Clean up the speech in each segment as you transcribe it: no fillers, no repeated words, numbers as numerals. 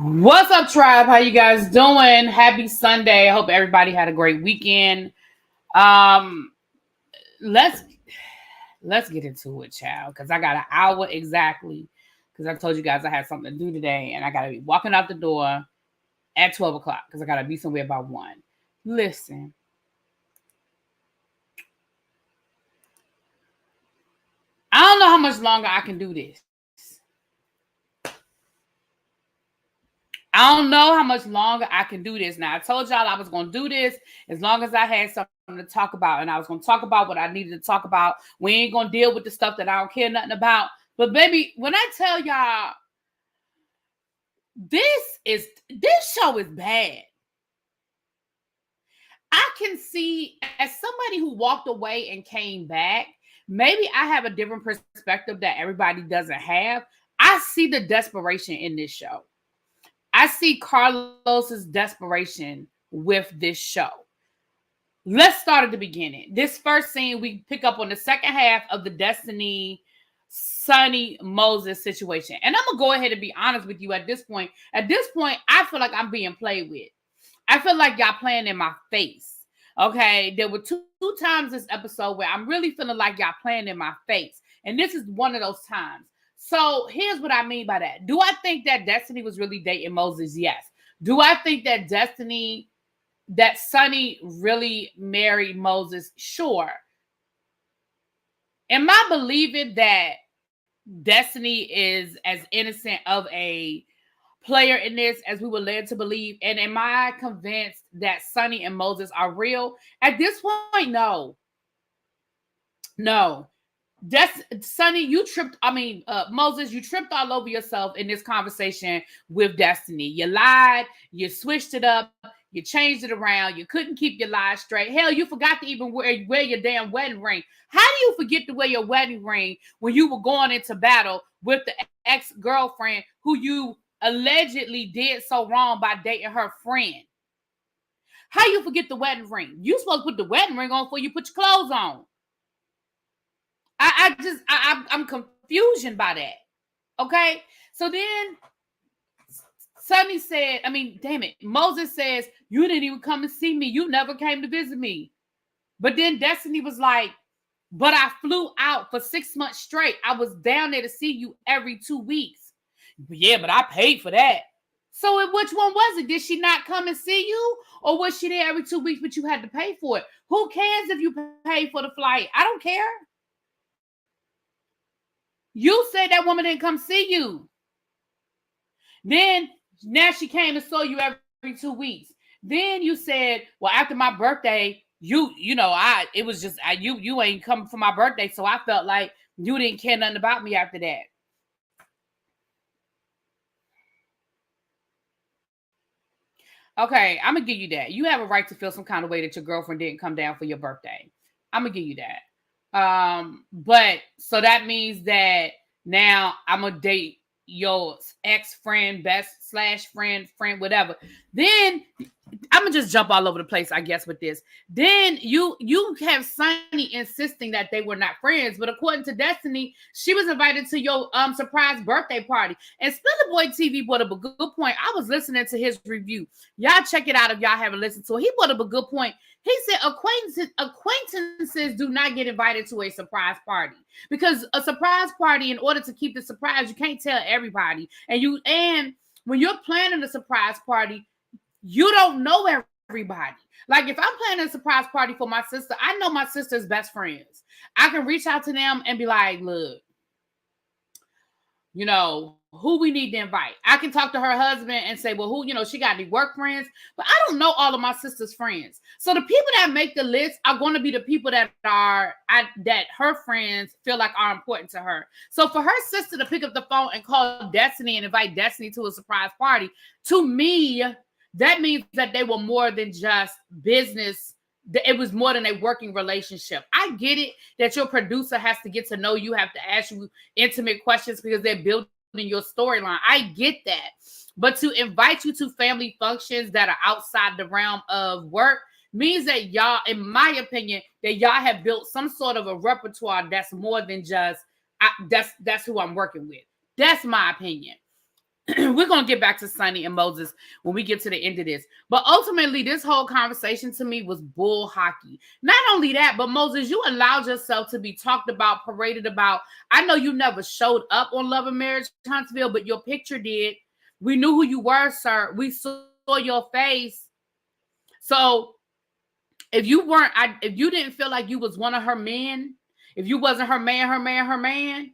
What's up, tribe? How you guys doing? Happy Sunday. I hope everybody had a great weekend. Um, let's get into it, child, because I got an hour exactly. Because I told you guys I had something to do today, and I gotta be walking out the door at 12 o'clock because I gotta be somewhere by 1. Listen. I don't know how much longer I can do this. I don't know how much longer I can do this. Now, I told y'all I was going to do this as long as I had something to talk about. And I was going to talk about what I needed to talk about. We ain't going to deal with the stuff that I don't care nothing about. But baby, when I tell y'all, this show is bad. I can see, as somebody who walked away and came back, maybe I have a different perspective that everybody doesn't have. I see the desperation in this show. I see Carlos's desperation with this show. Let's start at the beginning. This first scene, we pick up on the second half of the Destiny Sonny Moses situation. And I'm going to go ahead and be honest with you at this point. At this point, I feel like I'm being played with. I feel like y'all playing in my face. Okay? There were two times this episode where I'm really feeling like y'all playing in my face. And this is one of those times. So here's what I mean by that. Do I think that Destiny was really dating Moses? Yes. Do I think that Sonny really married Moses? Sure. Am I believing that Destiny is as innocent of a player in this as we were led to believe? And am I convinced that Sonny and Moses are real? At this point, no. No. Sonny, Moses, you tripped all over yourself in this conversation with Destiny. You lied, you switched it up, you changed it around, you couldn't keep your lies straight. Hell, you forgot to even wear your damn wedding ring. How do you forget to wear your wedding ring when you were going into battle with the ex-girlfriend who you allegedly did so wrong by dating her friend? How you forget the wedding ring? You supposed to put the wedding ring on before you put your clothes on. I'm confusion by that. Okay. So then Sonny said, Moses says, you didn't even come and see me. You never came to visit me. But then Destiny was like, but I flew out for 6 months straight. I was down there to see you every 2 weeks. Yeah, but I paid for that. So which one was it? Did she not come and see you? Or was she there every 2 weeks, but you had to pay for it? Who cares if you paid for the flight? I don't care. You said that woman didn't come see you. Then now she came and saw you every 2 weeks. Then you said, well, after my birthday, you ain't coming for my birthday. So I felt like you didn't care nothing about me after that. Okay, I'm going to give you that. You have a right to feel some kind of way that your girlfriend didn't come down for your birthday. I'm going to give you that. But so that means that now I'm going to date your ex-friend, best/friend, whatever. Then I'm going to just jump all over the place, I guess, with this. Then you have Sonny insisting that they were not friends. But according to Destiny, she was invited to your surprise birthday party. And Spiller Boy TV brought up a good point. I was listening to his review. Y'all check it out if y'all haven't listened to it. He brought up a good point. He said acquaintances do not get invited to a surprise party, because a surprise party, in order to keep the surprise, you can't tell everybody. And when you're planning a surprise party, you don't know everybody. Like if I'm planning a surprise party for my sister, I know my sister's best friends. I can reach out to them and be like, look, who we need to invite. I can talk to her husband and say, well, who, she got any work friends, but I don't know all of my sister's friends. So the people that make the list are going to be the people that her friends feel like are important to her. So for her sister to pick up the phone and call Destiny and invite Destiny to a surprise party, to me, that means that they were more than just business. It was more than a working relationship. I get it that your producer has to get to know you, have to ask you intimate questions because they're building your storyline. I get that. But to invite you to family functions that are outside the realm of work means that y'all, in my opinion, that y'all have built some sort of a repertoire that's more than just, that's who I'm working with. That's my opinion. we're going to get back to Sonny and Moses when we get to the end of this. But ultimately, this whole conversation to me was bull hockey. Not only that, but Moses, you allowed yourself to be talked about, paraded about. I know you never showed up on Love and Marriage Huntsville, but your picture did. We knew who you were, sir. We saw your face. So if you didn't feel like you was one of her men, if you wasn't her man,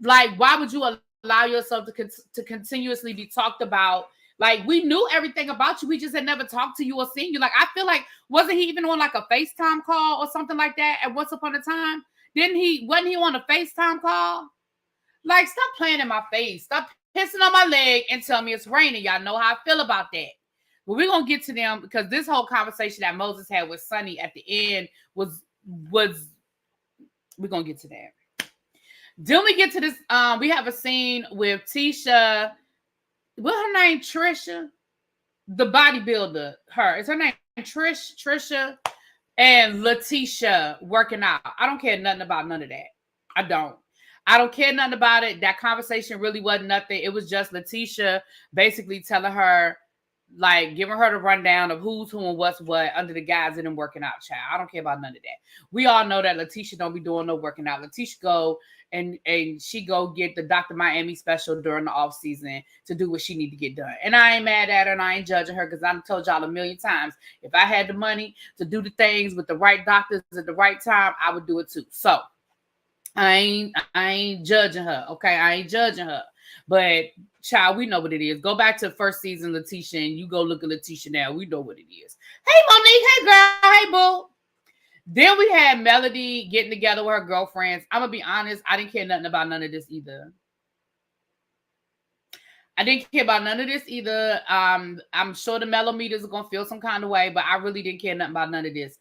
like, why would you allow yourself to continuously be talked about? Like, we knew everything about you. We just had never talked to you or seen you. Like, I feel like, wasn't he even on like a FaceTime call or something like that at once upon a time? Wasn't he on a FaceTime call? Like, stop playing in my face. Stop pissing on my leg and tell me it's raining. Y'all know how I feel about that. But we're going to get to them, because this whole conversation that Moses had with Sonny at the end was we're going to get to that. Then we get to this, we have a scene with Tisha. What's her name? Trisha? The bodybuilder. Is her name Trisha? And Letitia working out. I don't care nothing about none of that. I don't care nothing about it. That conversation really wasn't nothing. It was just Letitia basically telling her, like, giving her the rundown of who's who and what's what under the guise of them working out, child. I don't care about none of that. We all know that Letitia don't be doing no working out. Letitia go and she go get the Dr. Miami special during the off season to do what she need to get done. And I ain't mad at her and I ain't judging her, because I told y'all a million times, if I had the money to do the things with the right doctors at the right time, I would do it too. So I ain't judging her. Okay, I ain't judging her. But child, we know what it is. Go back to first season Letitia and you go look at Letitia now. We know what it is. Hey, Monique. Hey, girl. Hey, boo. Then we had Melody getting together with her girlfriends. I'm going to be honest. I didn't care nothing about none of this either. I'm sure the Melometers are going to feel some kind of way, but I really didn't care nothing about none of this.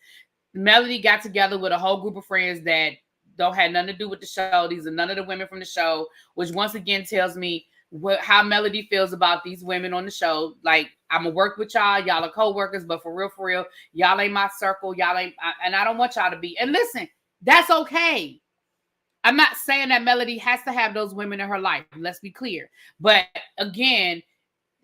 Melody got together with a whole group of friends that don't have nothing to do with the show. These are none of the women from the show, which once again tells me how Melody feels about these women on the show. Like, I'm gonna work with y'all. Y'all are co-workers, but for real, y'all ain't my circle. And I don't want y'all to be. And listen, that's okay. I'm not saying that Melody has to have those women in her life. Let's be clear. But again,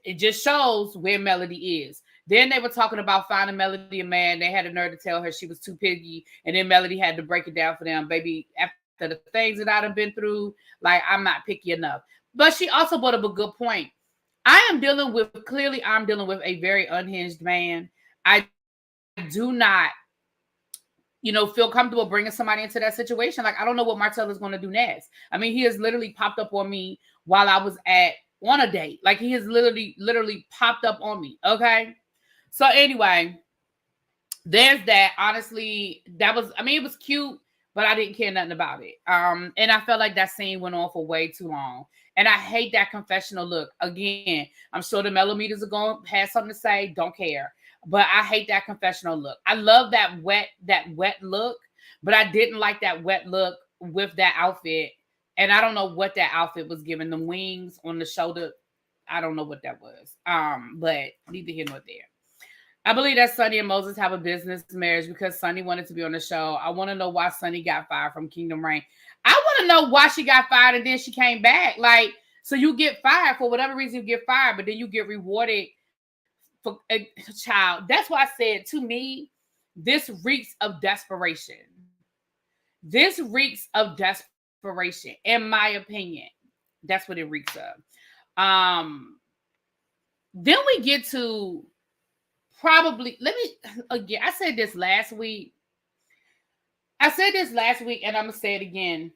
it just shows where Melody is. Then they were talking about finding Melody a man. They had a nerve to tell her she was too piggy. And then Melody had to break it down for them. Baby, after the things that I've been through, like, I'm not picky enough. But she also brought up a good point. I'm dealing with a very unhinged man. I do not, feel comfortable bringing somebody into that situation. Like, I don't know what Martel is going to do next. I mean, he has literally popped up on me while I was on a date. Like, he has literally popped up on me. Okay. So anyway, there's that. Honestly, it was cute, but I didn't care nothing about it. And I felt like that scene went on for way too long. And I hate that confessional look. Again, I'm sure the Melometers are going to have something to say. Don't care. But I hate that confessional look. I love that wet look, but I didn't like that wet look with that outfit. And I don't know what that outfit was giving. The wings on the shoulder, I don't know what that was. But neither here nor there. I believe that Sonny and Moses have a business marriage because Sonny wanted to be on the show. I want to know why Sonny got fired from Kingdom Reign. I want to know why she got fired and then she came back. Like, so you get fired for whatever reason, you get fired, but then you get rewarded for a child. That's why I said, to me, this reeks of desperation. This reeks of desperation, in my opinion. That's what it reeks of. Then we get to probably, I said this last week. And I'm going to say it again.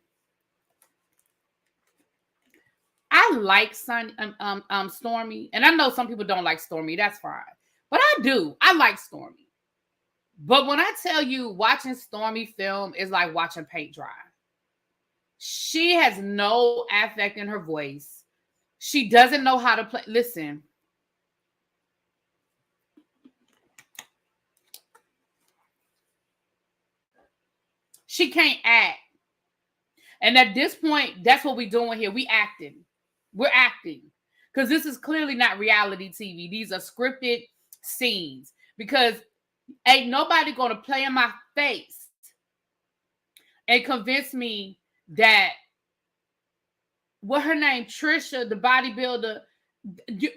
I like Stormy. And I know some people don't like Stormy. That's fine. But I do. I like Stormy. But when I tell you watching Stormy film is like watching paint dry. She has no affect in her voice. She doesn't know how to play. Listen. She can't act. And at this point, that's what we're doing here. We're acting. Because this is clearly not reality TV. These are scripted scenes. Because ain't nobody going to play in my face and convince me that, what her name, Trisha, the bodybuilder,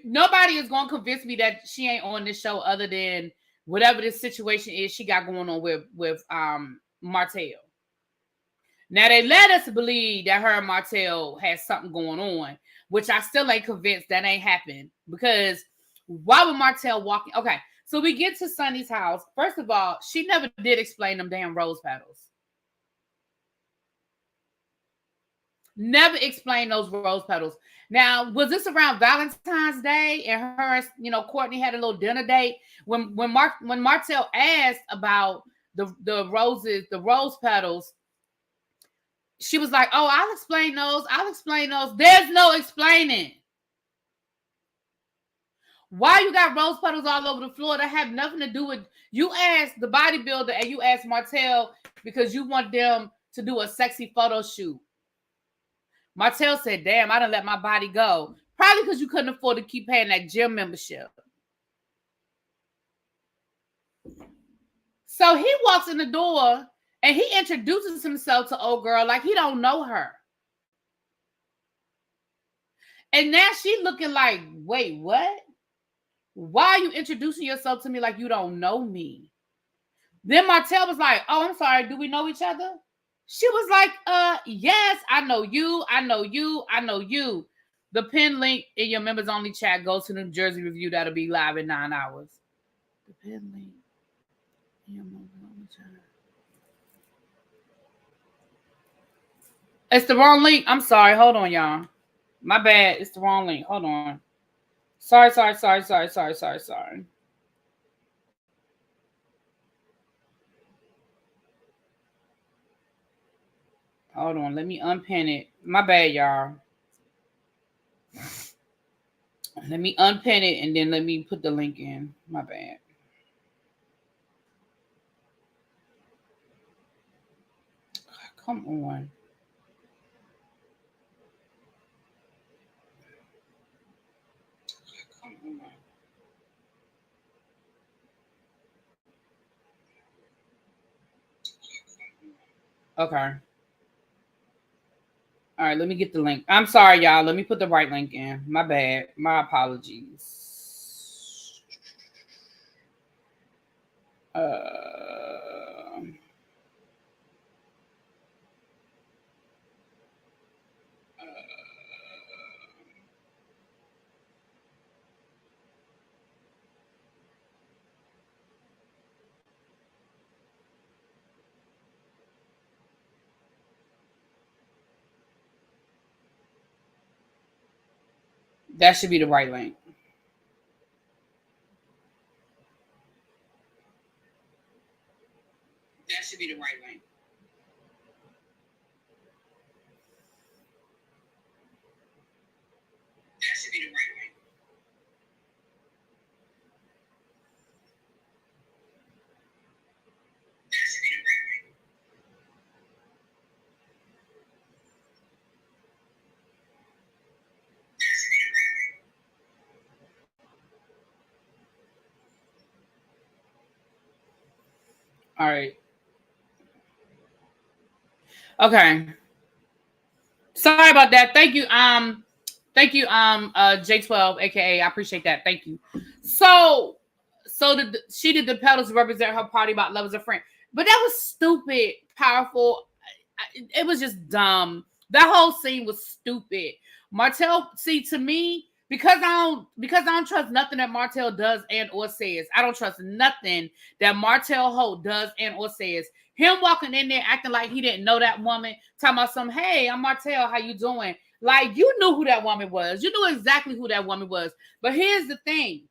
nobody is going to convince me that she ain't on this show other than whatever this situation is she got going on with Martel. Now, they let us believe that her and Martel has something going on, which I still ain't convinced that ain't happened. Because why would Martel walk in? Okay, so we get to Sunny's house. First of all, she never did explain them damn rose petals. Never explained those rose petals. Now, was this around Valentine's Day and her, Courtney had a little dinner date? When Martel asked about the rose petals, she was like, "Oh, I'll explain those. I'll explain those." There's no explaining. Why you got rose petals all over the floor? That have nothing to do with you. Asked the bodybuilder and you asked Martel because you want them to do a sexy photo shoot. Martel said, "Damn, I done let my body go." Probably because you couldn't afford to keep paying that gym membership. So he walks in the door and he introduces himself to old girl like he don't know her. And now she looking like, wait, what? Why are you introducing yourself to me like you don't know me? Then Martel was like, "Oh, I'm sorry. Do we know each other?" She was like, yes, I know you. I know you. I know you. The pin link in your members only chat goes to the New Jersey review. That'll be live in 9 hours. The pin link in your members only chat. It's the wrong link. I'm sorry. Hold on, y'all. My bad. It's the wrong link. Hold on. Sorry. Hold on. Let me unpin it. My bad, y'all. Let me unpin it and then let me put the link in. My bad. Come on. Okay. All right, let me get the link. I'm sorry, y'all. Let me put the right link in. My bad. My apologies. That should be the right link. That should be the right link. That should be the right link. That should be the right link. That should be the right link. All right. Okay. Sorry about that. Thank you. J12, aka I appreciate that. Thank you. So she did the pedals to represent her party about love as a friend. But that was stupid, powerful. It was just dumb. That whole scene was stupid. Martel, see, to me, because I don't trust nothing that Martel does and or says. I don't trust nothing that Martel Holt does and or says. Him walking in there acting like he didn't know that woman, talking about some, "Hey, I'm Martel, how you doing?" Like, you knew who that woman was. You knew exactly who that woman was. But here's the thing.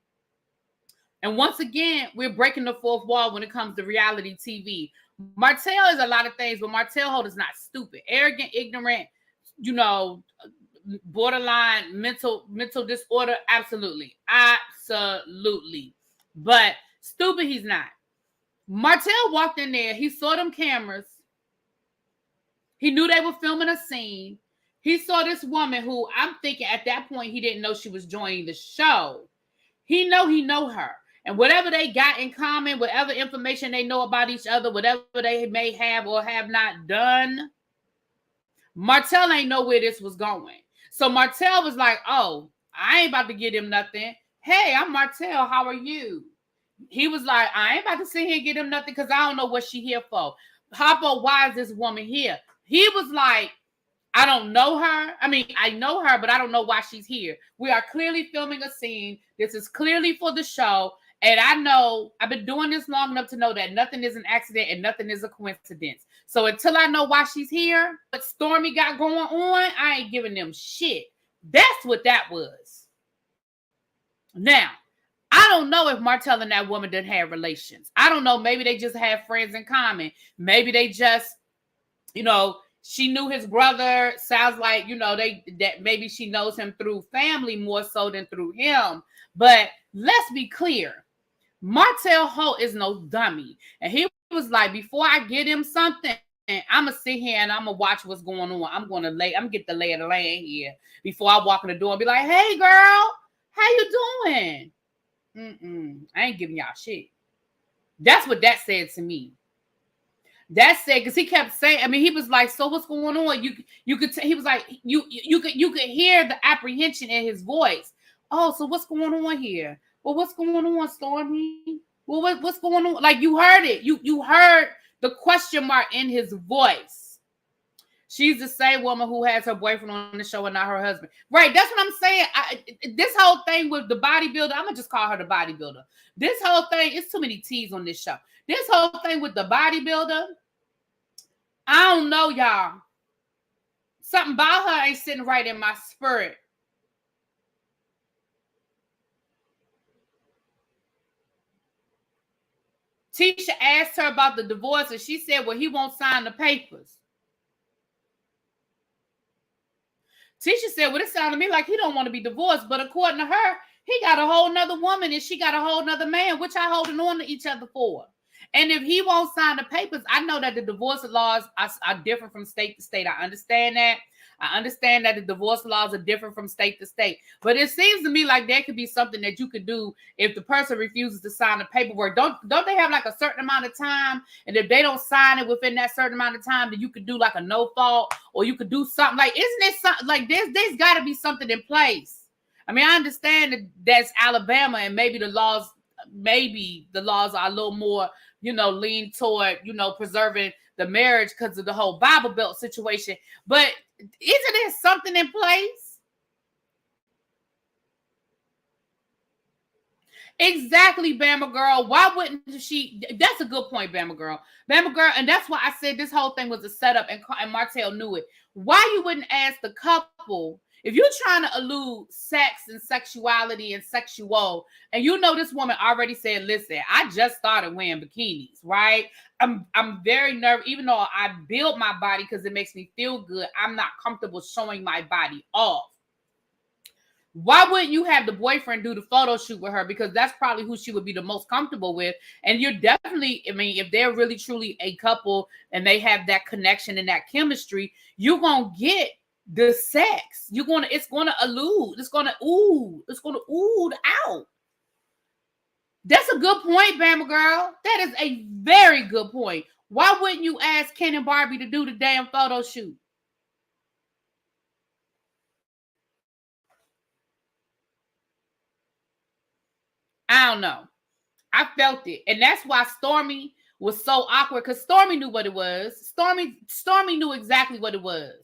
And once again, we're breaking the fourth wall when it comes to reality TV. Martel is a lot of things, but Martel Holt is not stupid, arrogant, ignorant, borderline mental disorder. Absolutely. But stupid, he's not. Martel walked in there. He saw them cameras. He knew they were filming a scene. He saw this woman who I'm thinking at that point he didn't know she was joining the show. He know her. And whatever they got in common, whatever information they know about each other, whatever they may have or have not done, Martel ain't know where this was going. So Martel was like, "Oh, I ain't about to get him nothing. Hey, I'm Martel. How are you? He was like, I ain't about to sit here and get him nothing because I don't know what she here for. Papa, why is this woman here? He was like, I don't know her. I mean, I know her, but I don't know why she's here. We are clearly filming a scene. This is clearly for the show. And I know I've been doing this long enough to know that nothing is an accident and nothing is a coincidence. So until I know why she's here, what Stormy got going on, I ain't giving them shit. That's what that was. Now, I don't know if Martel and that woman didn't have relations. I don't know. Maybe they just have friends in common. Maybe they just, she knew his brother. Sounds like, that maybe she knows him through family more so than through him. But let's be clear. Martel Holt is no dummy. And he was like, before I get him something, I'm going to sit here and I'm going to watch what's going on. I'm going to get the lay of the land here before I walk in the door and be like, hey, girl, how you doing? I ain't giving y'all shit. That's what that said to me. That said, because he kept saying, he was like, so what's going on? You could he was like, you could hear the apprehension in his voice. Oh, so what's going on here? Well, what's going on, Stormy? Well, what's going on? Like, you heard it. You heard the question mark in his voice. She's the same woman who has her boyfriend on the show and not her husband. Right, that's what I'm saying. This whole thing with the bodybuilder, I'm going to just call her the bodybuilder. This whole thing, it's too many T's on this show. This whole thing with the bodybuilder, I don't know, y'all. Something about her ain't sitting right in my spirit. Tisha asked her about the divorce, and she said, well, he won't sign the papers. Tisha said, well, it sounded to me like he don't want to be divorced, but according to her, he got a whole nother woman and she got a whole nother man, which are holding on to each other for. And if he won't sign the papers, I know that the divorce laws are different from state to state. I understand that. I understand that the divorce laws are different from state to state. But it seems to me like there could be something that you could do if the person refuses to sign the paperwork. Don't they have like a certain amount of time? And if they don't sign it within that certain amount of time, then you could do like a no fault, or you could do something like, isn't it something like there's got to be something in place. I understand that that's Alabama and maybe the laws are a little more, lean toward, preserving the marriage because of the whole Bible Belt situation. But isn't there something in place? Exactly, Bama girl. Why wouldn't she? That's a good point, Bama girl. Bama girl, and that's why I said this whole thing was a setup, and Martel knew it. Why you wouldn't ask the couple if you're trying to elude sex and sexuality and sexual, and this woman already said, listen, I just started wearing bikinis, right? I'm very nervous, even though I build my body because it makes me feel good. I'm not comfortable showing my body off. Why wouldn't you have the boyfriend do the photo shoot with her? Because that's probably who she would be the most comfortable with. And you're definitely, if they're really truly a couple and they have that connection and that chemistry, you're going to get the sex. It's going to elude. It's going to ooze out. That's a good point, Bama girl. That is a very good point. Why wouldn't you ask Ken and Barbie to do the damn photo shoot? I don't know. I felt it. And that's why Stormy was so awkward, because Stormy knew what it was. Stormy knew exactly what it was.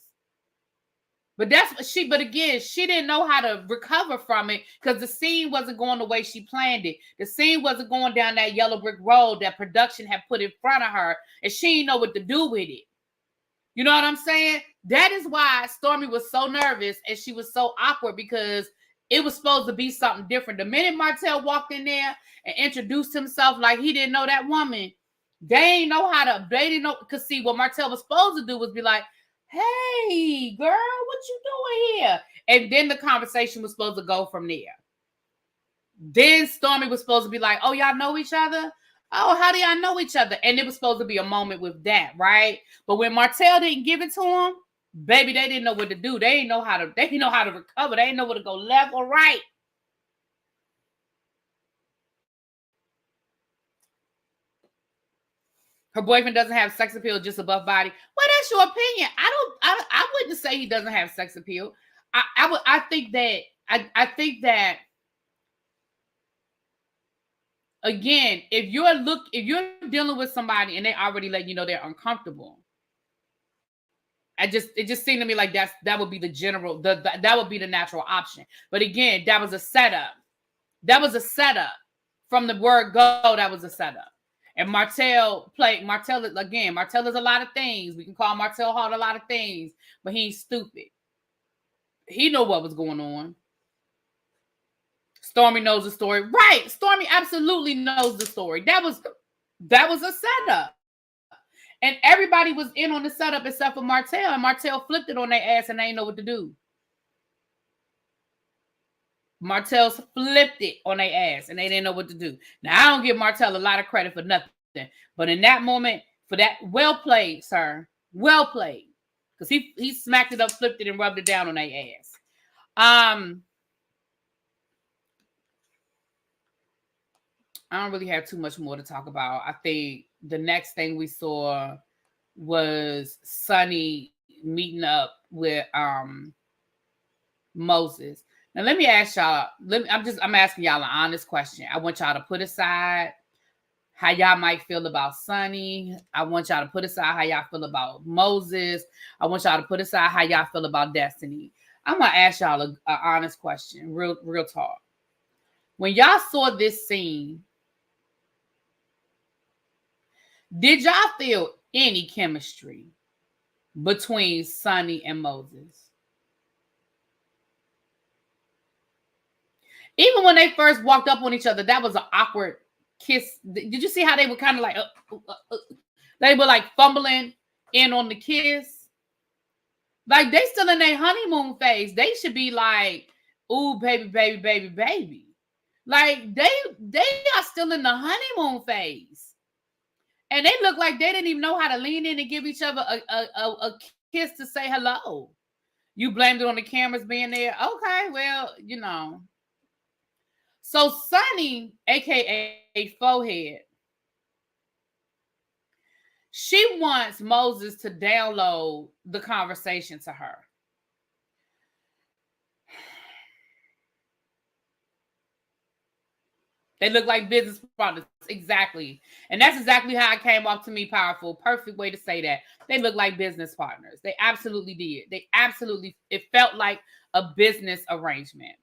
But but again, she didn't know how to recover from it because the scene wasn't going the way she planned it. The scene wasn't going down that yellow brick road that production had put in front of her, and she didn't know what to do with it. You know what I'm saying? That is why Stormy was so nervous and she was so awkward, because it was supposed to be something different. The minute Martel walked in there and introduced himself like he didn't know that woman, they didn't know, because see, what Martel was supposed to do was be like, hey, girl, what you doing here? And then the conversation was supposed to go from there. Then Stormy was supposed to be like, oh, y'all know each other? Oh, how do y'all know each other? And it was supposed to be a moment with that, right? But when Martel didn't give it to him, baby, they didn't know what to do. They didn't know how to recover. They didn't know where to go left or right. Her boyfriend doesn't have sex appeal, just above body. Well, that's your opinion. I wouldn't say he doesn't have sex appeal. I think that again, if you're dealing with somebody and they already let you know they're uncomfortable, it just seemed to me like that would be the general, that would be the natural option. But again, that was a setup. That was a setup. From the word go, that was a setup. And Martel is a lot of things. We can call Martel Hart a lot of things, but he ain't stupid. He knew what was going on. Stormy knows the story. Right. Stormy absolutely knows the story. That was a setup. And everybody was in on the setup except for Martel. And Martel flipped it on their ass and they ain't know what to do. Martel's flipped it on their ass and they didn't know what to do. Now, I don't give Martel a lot of credit for nothing. But in that moment, for that, well played, sir. Well played. Because he smacked it up, flipped it, and rubbed it down on their ass. I don't really have too much more to talk about. I think the next thing we saw was Sonny meeting up with Moses. Now let me ask y'all. I'm asking y'all an honest question. I want y'all to put aside how y'all might feel about Sonny. I want y'all to put aside how y'all feel about Moses. I want y'all to put aside how y'all feel about Destiny. I'm gonna ask y'all an honest question, real talk. When y'all saw this scene, did y'all feel any chemistry between Sonny and Moses? Even when they first walked up on each other, that was an awkward kiss. Did you see how they were kind of like, they were like fumbling in on the kiss? Like they still in their honeymoon phase. They should be like, ooh, baby, baby, baby, baby. Like they are still in the honeymoon phase. And they look like they didn't even know how to lean in and give each other a kiss to say hello. You blamed it on the cameras being there. Okay, well, you know. So Sonny, aka Forehead, she wants Moses to download the conversation to her. They look like business partners. Exactly. And that's exactly how it came off to me, powerful. Perfect way to say that. They look like business partners. They absolutely did. It felt like a business arrangement.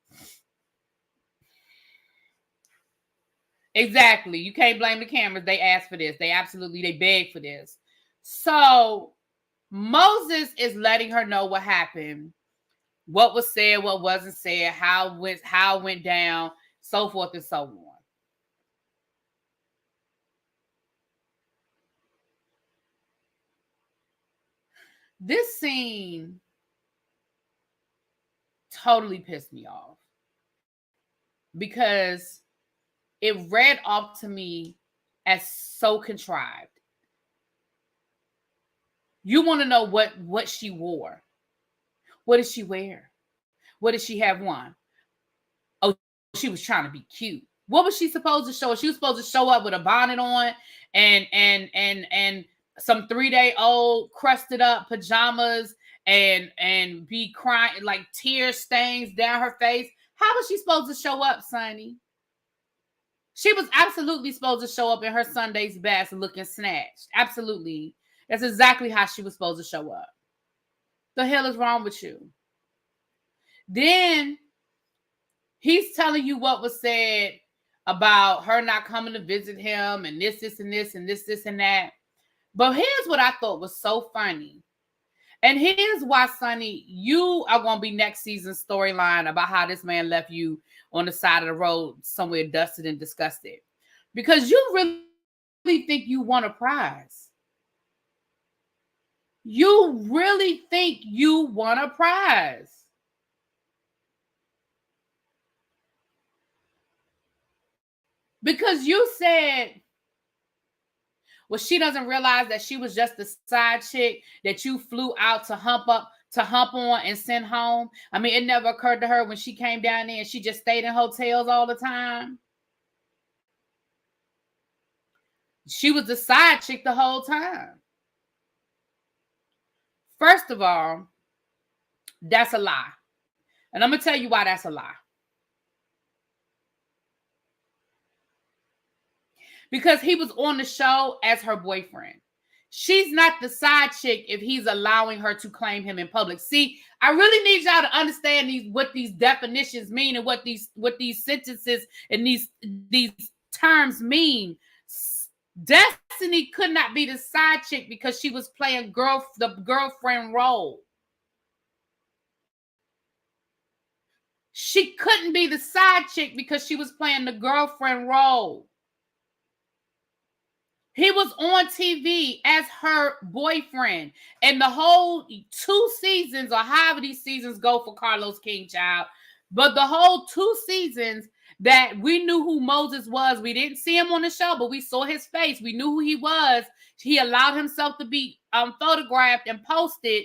Exactly. You can't blame the cameras. They asked for this. They begged for this. So Moses is letting her know what happened, what was said, what wasn't said, how it went down, so forth and so on. This scene totally pissed me off because it read off to me as so contrived. You want to know what she wore. What did she wear? What did she have on? Oh, she was trying to be cute. What was she supposed to show? She was supposed to show up with a bonnet on and some 3-day-old crusted up pajamas and be crying, like tear stains down her face. How was she supposed to show up, Sonny? She was absolutely supposed to show up in her Sunday's best looking snatched. Absolutely. That's exactly how she was supposed to show up. The hell is wrong with you? Then he's telling you what was said about her not coming to visit him and this, and this, and this, and that. But here's what I thought was so funny. And here's why, Sonny, you are going to be next season's storyline about how this man left you on the side of the road somewhere dusted and disgusted. Because you really think you won a prize. You really think you won a prize. Because you said, well, she doesn't realize that she was just the side chick that you flew out to hump on and send home. I mean, it never occurred to her when she came down there and she just stayed in hotels all the time. She was the side chick the whole time. First of all, that's a lie. And I'm going to tell you why that's a lie. Because he was on the show as her boyfriend. She's not the side chick if he's allowing her to claim him in public. See, I really need y'all to understand what these definitions mean and what these sentences and these terms mean. Destiny could not be the side chick because she was playing the girlfriend role. She couldn't be the side chick because she was playing the girlfriend role. He was on TV as her boyfriend. And the whole 2 seasons, or however these seasons go for Carlos King, child, but the whole 2 seasons that we knew who Moses was. We didn't see him on the show, but we saw his face. We knew who he was. He allowed himself to be photographed and posted.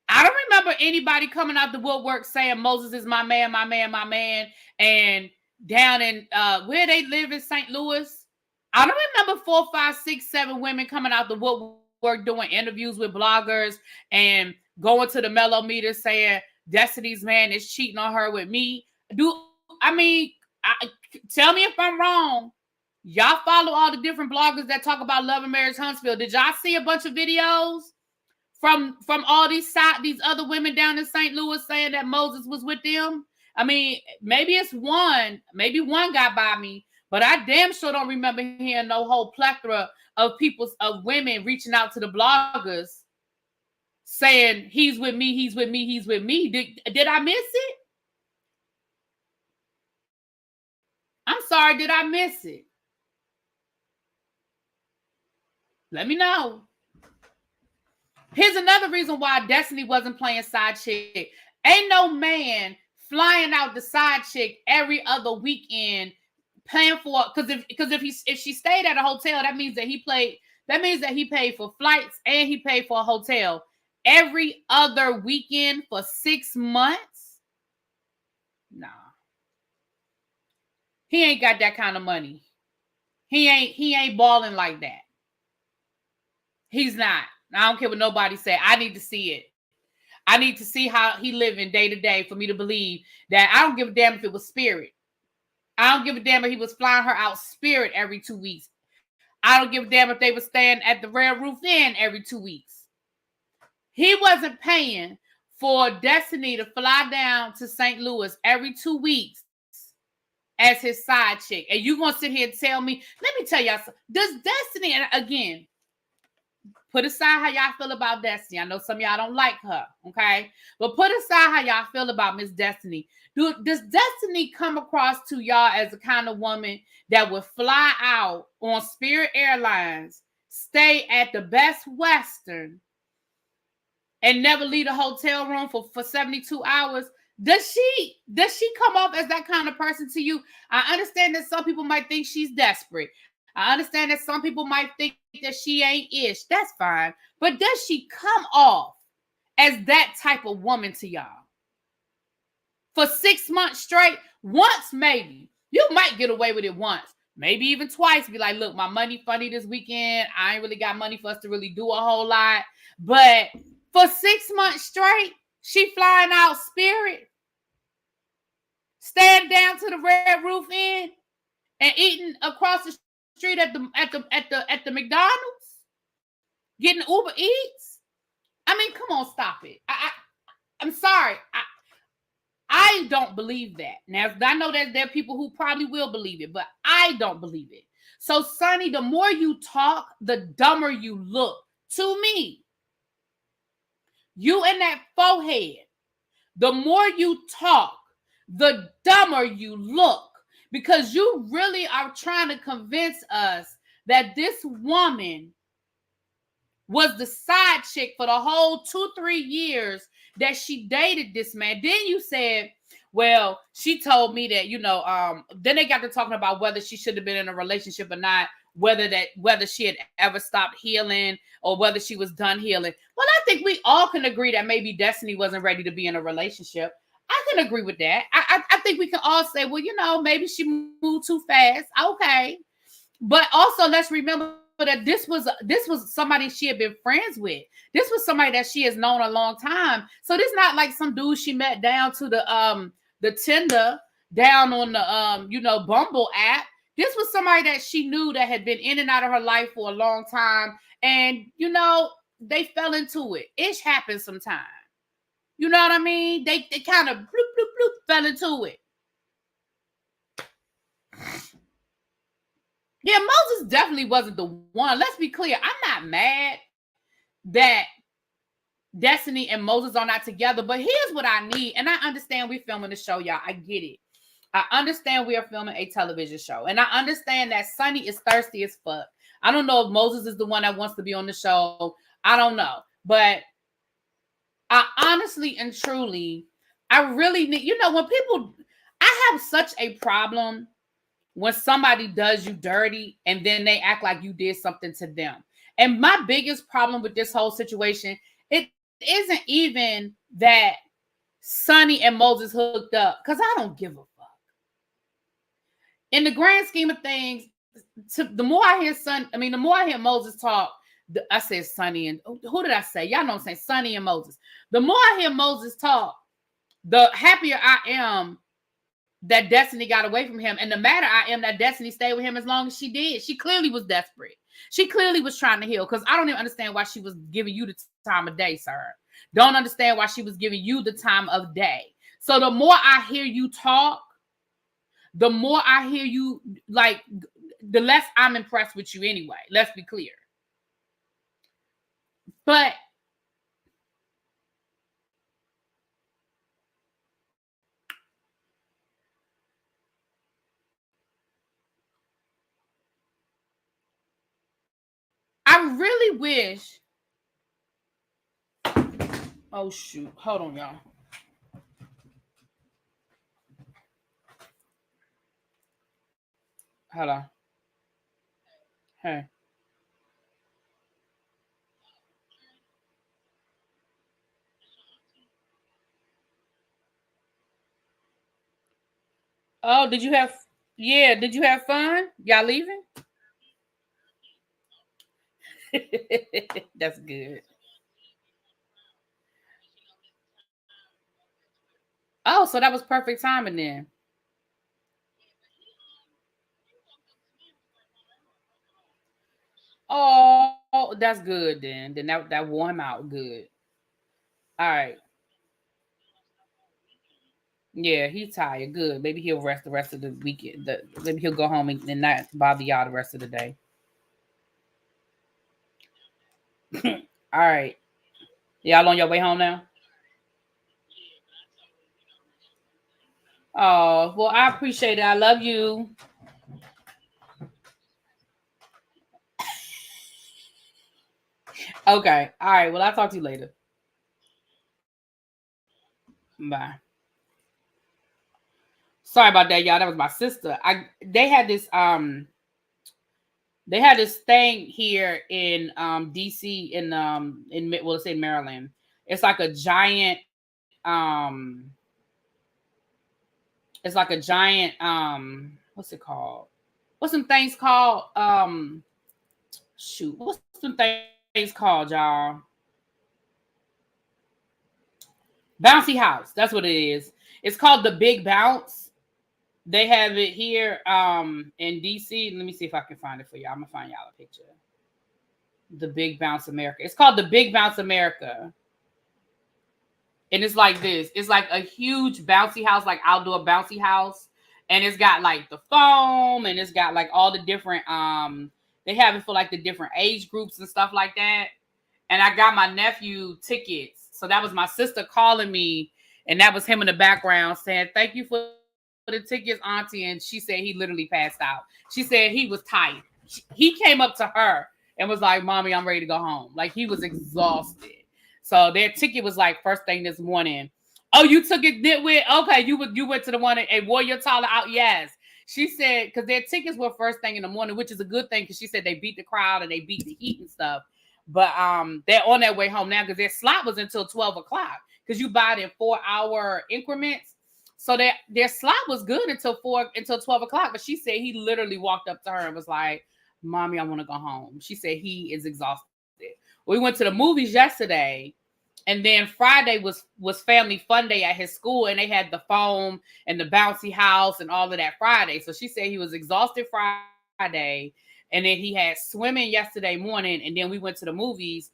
I don't remember anybody coming out the woodwork saying Moses is my man, my man, my man. And down in where they live in St. Louis, I don't remember 4, 5, 6, 7 women coming out the woodwork doing interviews with bloggers and going to the Mellow Meter saying Destiny's man is cheating on her with me. Tell me if I'm wrong. Y'all follow all the different bloggers that talk about love and marriage Huntsville. Did y'all see a bunch of videos from all these other women down in St. Louis saying that Moses was with them? I mean, maybe it's one. Maybe one got by me, but I damn sure don't remember hearing no whole plethora of women reaching out to the bloggers saying he's with me, he's with me, he's with me. Did I miss it? I'm sorry, did I miss it? Let me know. Here's another reason why Destiny wasn't playing side chick. Ain't no man flying out the side chick every other weekend paying for, because if she stayed at a hotel, that means that he paid for flights and he paid for a hotel every other weekend for 6 months. Nah. He ain't got that kind of money. He ain't balling like that. He's not. I don't care what nobody say. I need to see it. I need to see how he living day to day for me to believe that. I don't give a damn if it was Spirit. I don't give a damn if he was flying her out Spirit every 2 weeks. I don't give a damn if they were staying at the Red Roof Inn every 2 weeks. He wasn't paying for Destiny to fly down to St. Louis every 2 weeks as his side chick. And you gonna sit here and tell me, let me tell y'all something. Does Destiny, and again, put aside how y'all feel about Destiny. I know some of y'all don't like her, okay? But put aside how y'all feel about Miss Destiny. Does Destiny come across to y'all as the kind of woman that would fly out on Spirit Airlines, stay at the Best Western, and never leave the hotel room for 72 hours? Does she come off as that kind of person to you? I understand that some people might think she's desperate. I understand that some people might think that she ain't ish. That's fine. But does she come off as that type of woman to y'all? For 6 months straight? Once, maybe. You might get away with it once. Maybe even twice. Be like, look, my money funny this weekend. I ain't really got money for us to really do a whole lot. But for 6 months straight, she flying out Spirit, staying down to the Red Roof Inn, and eating across the street at the McDonald's, getting Uber Eats. I mean, come on, stop it. I'm sorry. I don't believe that. Now, I know that there are people who probably will believe it, but I don't believe it. So, Sonny, the more you talk, the dumber you look to me. You and that forehead, the more you talk, the dumber you look. Because you really are trying to convince us that this woman was the side chick for the whole 2-3 years that she dated this man. Then you said, well, she told me that, then they got to talking about whether she should have been in a relationship or not, whether she had ever stopped healing or whether she was done healing. Well, I think we all can agree that maybe Destiny wasn't ready to be in a relationship. I can agree with that. I think we can all say, well, maybe she moved too fast. Okay. But also let's remember that this was somebody she had been friends with. This was somebody that she has known a long time. So this not like some dude she met down to the Tinder, down on the Bumble app. This was somebody that she knew that had been in and out of her life for a long time, and they fell into it. Ish happens sometimes. You know what I mean? They kind of bloop bloop bloop fell into it. Yeah, Moses definitely wasn't the one. Let's be clear. I'm not mad that Destiny and Moses are not together, but here's what I need. And I understand we're filming the show, y'all. I get it. I understand we are filming a television show. And I understand that Sonny is thirsty as fuck. I don't know if Moses is the one that wants to be on the show. I don't know. But I honestly and truly, I really need, when people, I have such a problem when somebody does you dirty and then they act like you did something to them. And my biggest problem with this whole situation, it isn't even that Sonny and Moses hooked up, because I don't give a fuck. In the grand scheme of things, the more I hear Moses talk, I said Sonny and who did I say? Y'all know I'm saying Sonny and Moses. The more I hear Moses talk, the happier I am that Destiny got away from him. And the madder I am that Destiny stayed with him as long as she did. She clearly was desperate. She clearly was trying to heal, because I don't even understand why she was giving you the time of day, sir. Don't understand why she was giving you the time of day. So the more I hear you talk, the more I hear you, the less I'm impressed with you anyway. Let's be clear. But I really wish. Oh, shoot. Hold on, y'all. Hold on. Hey. Oh, did you have fun? Y'all leaving? That's good. Oh, so that was perfect timing then. Oh, that's good then. Then that wore him out good. All right. Yeah, he's tired. Good. Maybe he'll rest the rest of the weekend. Maybe he'll go home and not bother y'all the rest of the day. All right. Y'all on your way home now? Oh, well, I appreciate it. I love you. Okay. All right. Well, I'll talk to you later. Bye. Sorry about that, y'all. That was my sister. They had this thing here in DC let's say Maryland. It's like a giant what's it called? What's some things called? What's some things called, y'all? Bouncy house. That's what it is. It's called the Big Bounce. They have it here in DC. Let me see if I can find it for y'all. I'm gonna find y'all a picture. The Big Bounce America. It's called the Big Bounce America. And it's like this. It's like a huge bouncy house, like outdoor bouncy house. And it's got like the foam, and it's got like all the different they have it for like the different age groups and stuff like that. And I got my nephew tickets. So that was my sister calling me, and that was him in the background saying, "Thank you for the tickets, Auntie." And she said he literally passed out. She said he was tight. He came up to her and was like, "Mommy, I'm ready to go home." Like, he was exhausted. So their ticket was like first thing this morning. Oh, you took it nitwit? Okay, you went to the one and wore your taller out. Yes. She said, because their tickets were first thing in the morning, which is a good thing, because she said they beat the crowd and they beat the heat and stuff. But they're on their way home now, because their slot was until 12 o'clock, because you buy it in 4-hour increments. So their slot was good until 12 o'clock. But she said he literally walked up to her and was like, Mommy, I want to go home. She said he is exhausted. We went to the movies yesterday, and then Friday was family fun day at his school, and they had the foam and the bouncy house and all of that Friday. So she said he was exhausted Friday, and then he had swimming yesterday morning, and then we went to the movies,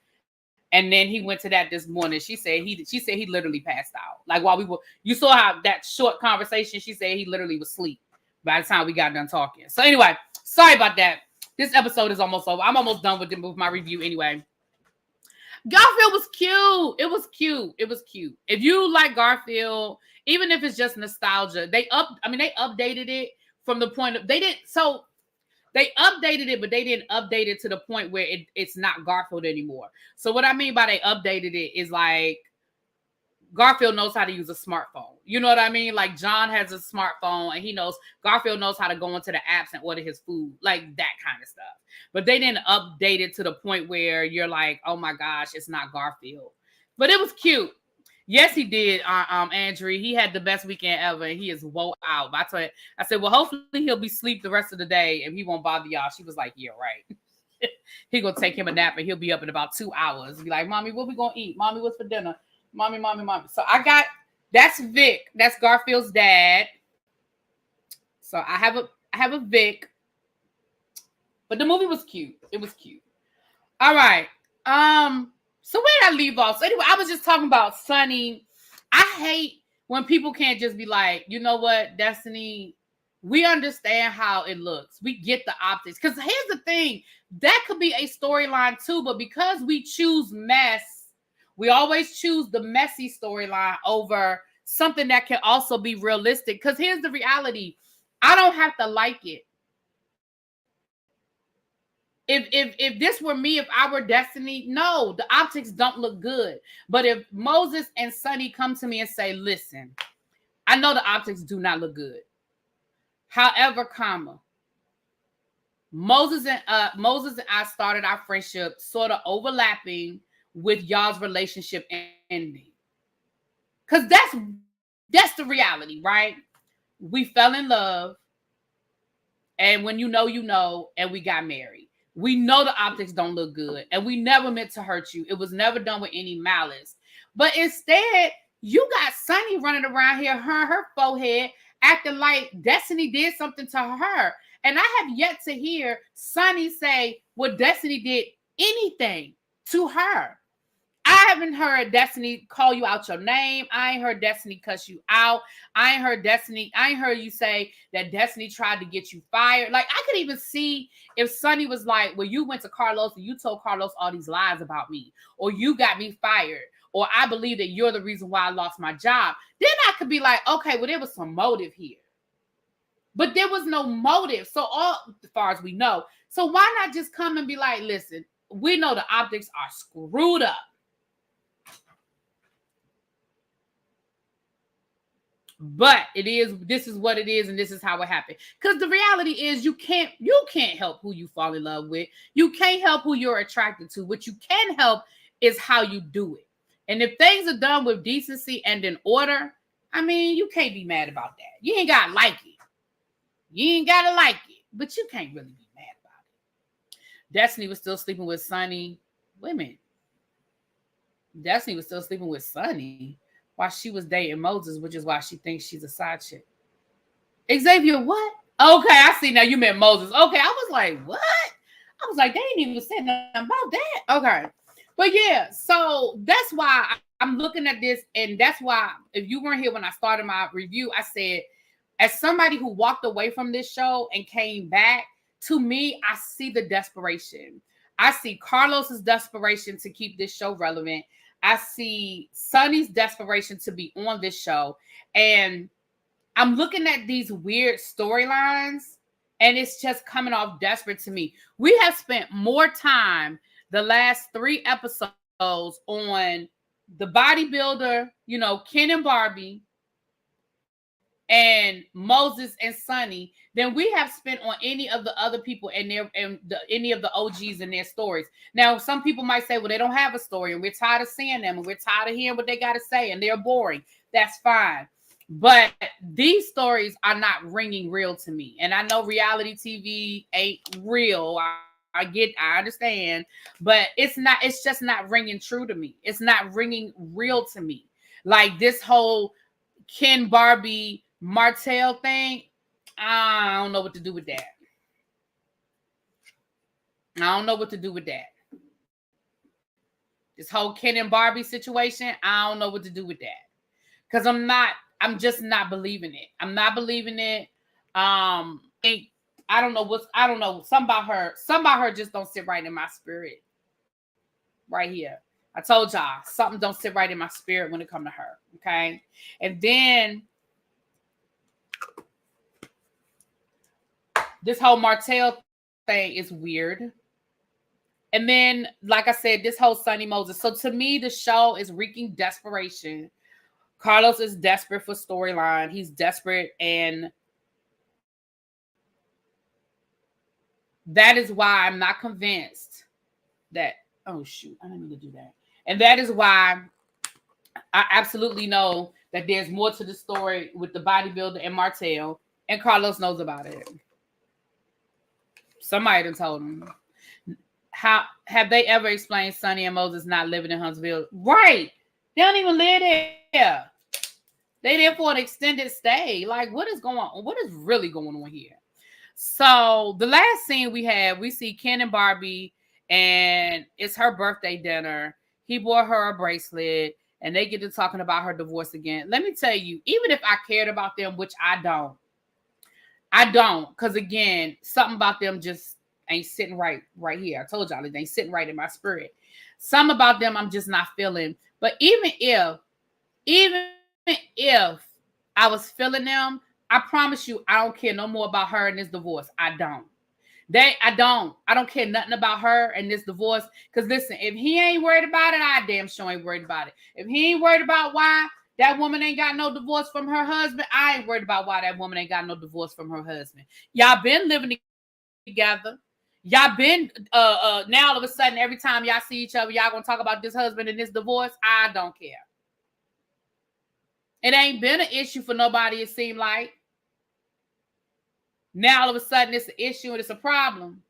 and then he went to that this morning. She said he literally passed out. Like while you saw how that short conversation, she said he literally was asleep by the time we got done talking. So anyway, sorry about that. This episode is almost over. I'm almost done with my review anyway. Garfield was cute. It was cute. It was cute. If you like Garfield, even if it's just nostalgia, they updated it from the point of they updated it, but they didn't update it to the point where it's not Garfield anymore. So what I mean by they updated it is like Garfield knows how to use a smartphone. You know what I mean? Like John has a smartphone and Garfield knows how to go into the apps and order his food, like that kind of stuff. But they didn't update it to the point where you're like, oh my gosh, it's not Garfield. But it was cute. Yes, he did, Andrew. He had the best weekend ever, and he is woe out. I said, well, hopefully he'll be asleep the rest of the day, and he won't bother y'all. She was like, yeah, right. He gonna take him a nap, and he'll be up in about 2 hours. Be like, Mommy, what we gonna eat? Mommy, what's for dinner? Mommy. So that's Vic. That's Garfield's dad. So I have a Vic. But the movie was cute. It was cute. All right. So where did I leave off? So anyway, I was just talking about Sunny. I hate when people can't just be like, you know what, Destiny, we understand how it looks. We get the optics. Because here's the thing. That could be a storyline too, but because we choose mess, we always choose the messy storyline over something that can also be realistic. Because here's the reality. I don't have to like it. If this were me, if I were Destiny, no, the optics don't look good. But if Moses and Sunny come to me and say, listen, I know the optics do not look good. However, Moses and I started our friendship sort of overlapping with y'all's relationship ending. Because that's the reality, right? We fell in love. And when you know, and we got married. We know the optics don't look good. And we never meant to hurt you. It was never done with any malice. But instead, you got Sunny running around here, her forehead, acting like Destiny did something to her. And I have yet to hear Sunny say, well, Destiny did anything to her. I haven't heard Destiny call you out your name. I ain't heard Destiny cuss you out. I ain't heard you say that Destiny tried to get you fired. Like, I could even see if Sunny was like, well, you went to Carlos and you told Carlos all these lies about me, or you got me fired, or I believe that you're the reason why I lost my job. Then I could be like, okay, well, there was some motive here. But there was no motive. So as far as we know. So why not just come and be like, listen, we know the optics are screwed up. But this is what it is, and this is how it happened. Because the reality is you can't help who you fall in love with. You can't help who you're attracted to. What you can help is how you do it. And if things are done with decency and in order, I mean, you can't be mad about that. You ain't gotta like it. You ain't gotta like it, but you can't really be mad about it. Destiny was still sleeping with Sunny. Wait a minute. Destiny was still sleeping with Sunny while she was dating Moses, which is why she thinks she's a side chick. Xavier, what? Okay, I see now you meant Moses. Okay, I was like, what? I was like, they ain't even said nothing about that. Okay. But yeah, so that's why I'm looking at this, and that's why if you weren't here when I started my review, I said, as somebody who walked away from this show and came back, to me, I see the desperation. I see Carlos's desperation to keep this show relevant. I see Sunny's desperation to be on this show. And I'm looking at these weird storylines, and it's just coming off desperate to me. We have spent more time the last 3 episodes on the bodybuilder, Ken and Barbie, and Moses and Sunny than we have spent on any of the other people and any of the OGs and their stories. Now, some people might say, well, they don't have a story and we're tired of seeing them and we're tired of hearing what they got to say and they're boring. That's fine. But these stories are not ringing real to me. And I know reality TV ain't real. I understand, but it's just not ringing true to me. It's not ringing real to me. Like this whole Ken Barbie Martel thing, I don't know what to do with that. I don't know what to do with that. This whole Ken and Barbie situation, I don't know what to do with that. Because I'm just not believing it. I'm not believing it. I don't know. Something about her just don't sit right in my spirit. Right here. I told y'all, something don't sit right in my spirit when it comes to her. Okay. And then this whole Martel thing is weird. And then, like I said, this whole Sonny Moses. So to me, the show is wreaking desperation. Carlos is desperate for storyline. He's desperate, and that is why I'm not convinced that, oh shoot, I didn't mean to do that. And that is why I absolutely know that there's more to the story with the bodybuilder and Martel, and Carlos knows about it. Somebody done told him. How have they ever explained Sonny and Moses not living in Huntsville? Right. They don't even live there. They there for an extended stay. Like, what is going on? What is really going on here? So the last scene we see Ken and Barbie, and it's her birthday dinner. He bought her a bracelet, and they get to talking about her divorce again. Let me tell you, even if I cared about them, which I don't, because again, something about them just ain't sitting right here. I told y'all it ain't sitting right in my spirit. Some about them I'm just not feeling. But even if I was feeling them, I promise you, I don't care no more about her and this divorce. I don't care nothing about her and this divorce. Because listen, if he ain't worried about it, I damn sure ain't worried about it. If he ain't worried about why that woman ain't got no divorce from her husband, I ain't worried about why that woman ain't got no divorce from her husband. Y'all been living together. Y'all been now all of a sudden, every time y'all see each other, y'all gonna talk about this husband and this divorce. I don't care. It ain't been an issue for nobody, it seemed like. Now all of a sudden it's an issue and it's a problem.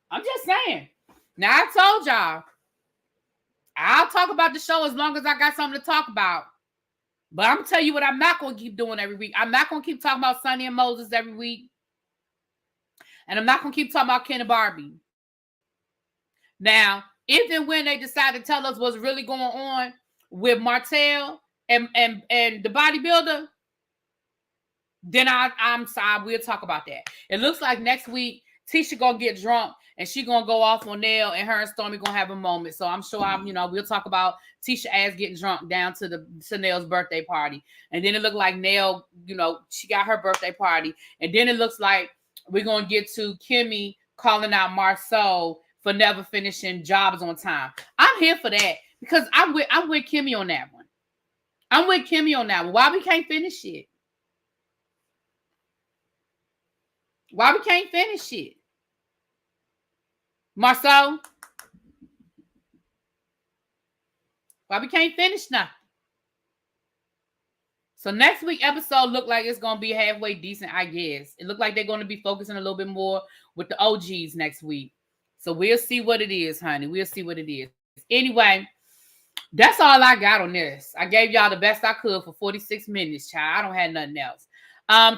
I'm just saying. Now I told y'all, I'll talk about the show as long as I got something to talk about. But I'm gonna tell you what I'm not gonna keep doing every week. I'm not gonna keep talking about Sonny and Moses every week. And I'm not gonna keep talking about Ken and Barbie. Now, if and when they decide to tell us what's really going on with Martel and the bodybuilder, then I'm sorry, we'll talk about that. It looks like next week Tisha gonna get drunk and she gonna go off on Nell, and her and Stormy gonna have a moment. So I'm sure we'll talk about Tisha ass getting drunk down to Nell's birthday party. And then it looked like Nell, she got her birthday party. And then it looks like we're gonna get to Kimmy calling out Marceau for never finishing jobs on time. I'm here for that because I'm with Kimmy on that one. I'm with Kimmy on that one. Why we can't finish it? Why we can't finish it? Marceau? Why we can't finish nothing? So next week episode look like it's going to be halfway decent, I guess. It look like they're going to be focusing a little bit more with the OGs next week. So we'll see what it is, honey. We'll see what it is. Anyway, that's all I got on this. I gave y'all the best I could for 46 minutes, child. I don't have nothing else.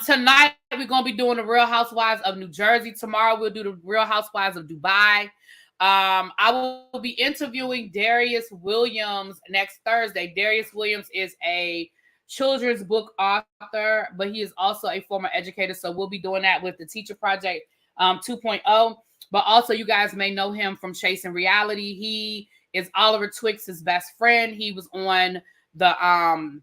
Tonight, we're going to be doing the Real Housewives of New Jersey. Tomorrow, we'll do the Real Housewives of Dubai. I will be interviewing Darius Williams next Thursday. Darius Williams is a children's book author, but he is also a former educator. So we'll be doing that with the Teacher Project 2.0. But also, you guys may know him from Chasing Reality. He is Oliver Twix's best friend. He was on the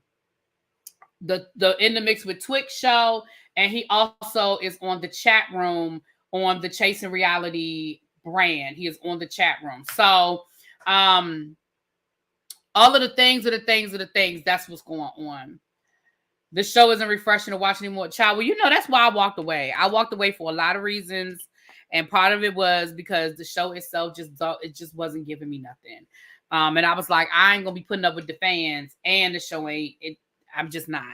In the Mix with Twixt show, and he also is on the chat room on the Chasing Reality brand. He is on the chat room. So all of the things are the things. That's what's going on. The show isn't refreshing to watch anymore. Child, well, that's why I walked away. I walked away for a lot of reasons. And part of it was because the show itself just wasn't giving me nothing. And I was like, I ain't gonna be putting up with the fans and the show ain't it. I'm just not.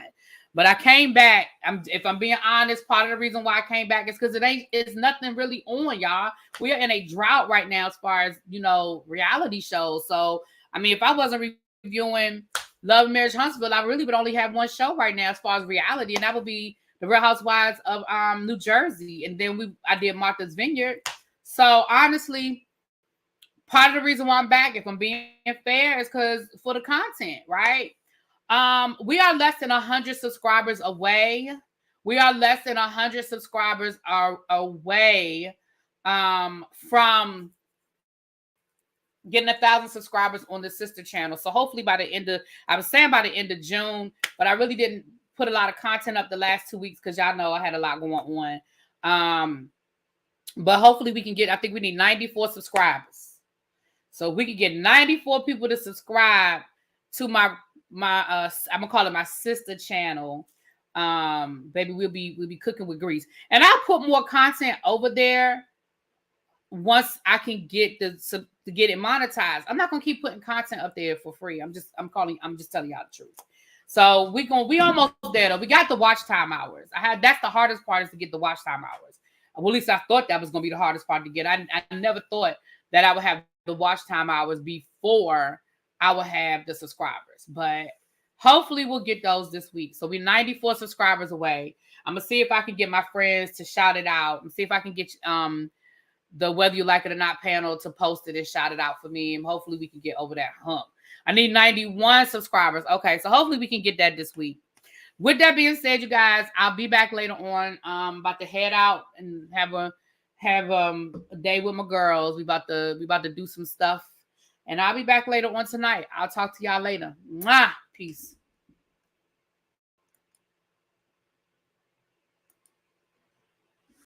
But I came back. If I'm being honest, part of the reason why I came back is because it's nothing really on, y'all. We are in a drought right now as far as, reality shows. So, I mean, if I wasn't reviewing Love and Marriage Huntsville, I really would only have one show right now as far as reality, and that would be The Real Housewives of New Jersey. And then I did Martha's Vineyard. So, honestly, part of the reason why I'm back, if I'm being fair, is because for the content, right? We are less than 100 subscribers away. We are less than 100 subscribers away from getting 1,000 subscribers on the sister channel. So hopefully by the end of June, but I really didn't put a lot of content up the last 2 weeks because y'all know I had a lot going on. But hopefully we can get, I think we need 94 subscribers. So we can get 94 people to subscribe to my I'm gonna call it my sister channel. Baby, we'll be cooking with grease, and I'll put more content over there once I can get to get it monetized. I'm not gonna keep putting content up there for free. I'm just telling y'all the truth. So we almost there though. We got the watch time hours. That's the hardest part, is to get the watch time hours. Well, at least I thought that was gonna be the hardest part to get. I never thought that I would have the watch time hours before I will have the subscribers, but hopefully we'll get those this week. So we're 94 subscribers away. I'm gonna see if I can get my friends to shout it out and see if I can get the Whether You Like It or Not panel to post it and shout it out for me, and hopefully we can get over that hump. I need 91 subscribers. Okay, so hopefully we can get that this week. With that being said, you guys, I'll be back later on. About to head out and have a day with my girls. We about to do some stuff. And I'll be back later on tonight. I'll talk to y'all later. Mwah! Peace.